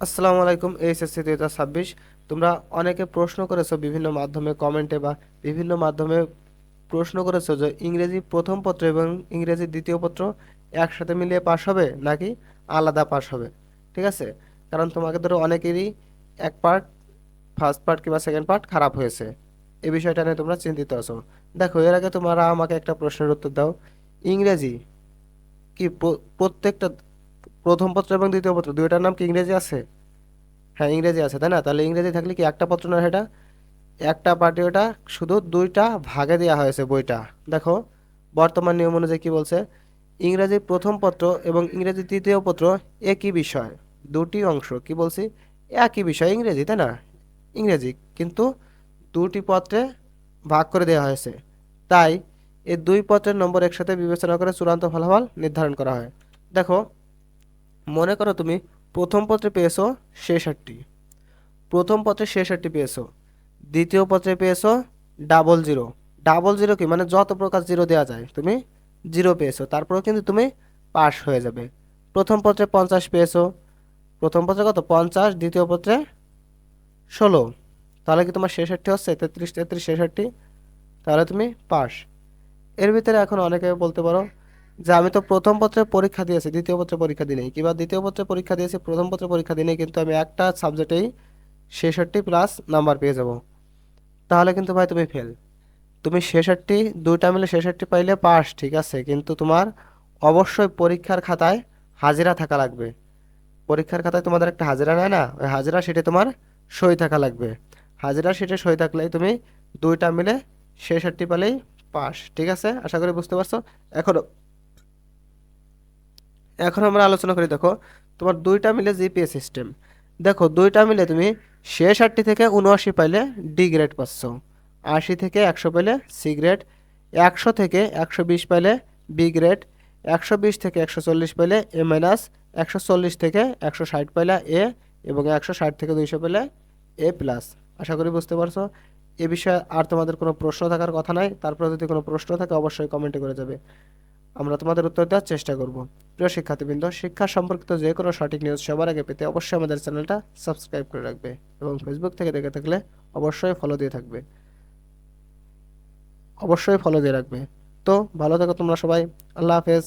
আসসালামু আলাইকুম। এইচএসসি 2026 তোমরা অনেকে প্রশ্ন করেছো বিভিন্ন মাধ্যমে কমেন্টে বা বিভিন্ন মাধ্যমে প্রশ্ন করেছো যে ইংরেজি প্রথম পত্র এবং ইংরেজি দ্বিতীয় পত্র একসাথে মিলিয়ে পাস হবে নাকি আলাদা পাস হবে। ঠিক আছে, কারণ তোমাকে ধরো অনেকেরই এক পার্ট ফার্স্ট পার্ট কিংবা সেকেন্ড পার্ট খারাপ হয়েছে, এই বিষয়টা নিয়ে তোমরা চিন্তিত আছো। দেখো, এর আগে তোমরা আমাকে একটা প্রশ্নের উত্তর দাও। ইংরেজি কি প্রত্যেকটা প্রথম পত্র এবং দ্বিতীয় পত্র দুইটার নাম কি ইংরেজি আছে? হ্যাঁ, ইংরেজি আছে, তাই না? তাহলে ইংরেজি থাকলে কি একটা পত্র না, এটা একটা পার্টি, ওটা শুধু দুইটা ভাগে দেওয়া হয়েছে বইটা। দেখো, বর্তমান নিয়ম অনুযায়ী কি বলছে, ইংরেজি প্রথম পত্র এবং ইংরেজি তৃতীয় পত্র একই বিষয়, দুটি অংশ কি বলছি, একই বিষয় ইংরেজি, তাই না? ইংরেজি কিন্তু দুটি পত্রে ভাগ করে দেওয়া হয়েছে, তাই এই দুই পত্রের নম্বর একসাথে বিবেচনা করে চূড়ান্ত ফলাফল নির্ধারণ করা হয়। দেখো, মনে করো তুমি প্রথম পত্রে পেয়েছো 66, প্রথম পত্রে 66 পেয়েছো, দ্বিতীয় পত্রে পেয়েছো ডাবল জিরো। ডাবল জিরো কি মানে যত প্রকার জিরো দেওয়া যায় তুমি জিরো পেয়েছো, তারপরেও কিন্তু তুমি পাস হয়ে যাবে। প্রথম পত্রে 50 পেয়েছো, প্রথম পত্রে কত 50, দ্বিতীয় পত্রে 16, তাহলে কি তোমার 66 হচ্ছে 33 33 66, তাহলে তুমি পাস। এর ভিতরে এখন অনেকে বলতে পারো যে আমি তো প্রথম পত্রে পরীক্ষা দিয়েছি, দ্বিতীয় পত্রে পরীক্ষা দিই নাই, কিংবা দ্বিতীয় পত্রে পরীক্ষা দিয়েছি, প্রথম পত্রে পরীক্ষা দিই নাই, কিন্তু আমি একটা সাবজেক্টেই 66 প্লাস নাম্বার পেয়ে যাব। তাহলে কিন্তু ভাই তুমি ফেল। তুমি 66, দুইটা মিলে 66 পাইলে পাস, ঠিক আছে, কিন্তু তোমার অবশ্যই পরীক্ষার খাতায় হাজিরা থাকা লাগবে। পরীক্ষার খাতায় তোমাদের একটা হাজিরা নেয় না, ওই হাজিরা শিটে তোমার সই থাকা লাগবে। হাজিরা শিটে সই থাকলেই তুমি দুইটা মিলে 66 পেলেই পাস। ঠিক আছে, আশা করি বুঝতে পারছো। এখন এখন আমরা আলোচনা করি। দেখো, তোমার দুইটা মিলে জিপিএ সিস্টেম। দেখো, দুইটা মিলে তুমি 66 থেকে 79 পাইলে ডি গ্রেড পাচ্ছ, 80 থেকে 100 পাইলে সি গ্রেড, 100 থেকে 120 পাইলে বি গ্রেড, 120 থেকে 140 পাইলে এ মাইনাস, 140 থেকে 160 পাইলে এ, এবং 160 থেকে 200 পাইলে এ প্লাস। আশা করি বুঝতে পারছো। এ বিষয়ে আর তোমাদের কোনো প্রশ্ন থাকার কথা নাই। তারপরে যদি কোনো প্রশ্ন থাকে অবশ্যই কমেন্টে করে যাবে, আমরা তোমাদের উত্তর দেওয়ার চেষ্টা করব। প্রিয় শিক্ষার্থীবৃন্দ, শিক্ষা সম্পর্কিত যে কোনো সঠিক নিউজ সবার আগে পেতে অবশ্যই আমাদের চ্যানেলটা সাবস্ক্রাইব করে রাখবে, এবং ফেসবুক থেকে দেখে থাকলে অবশ্যই ফলো দিয়ে থাকবে, অবশ্যই ফলো দিয়ে রাখবে। তো ভালো থাকো তোমরা সবাই। আল্লাহ হাফেজ।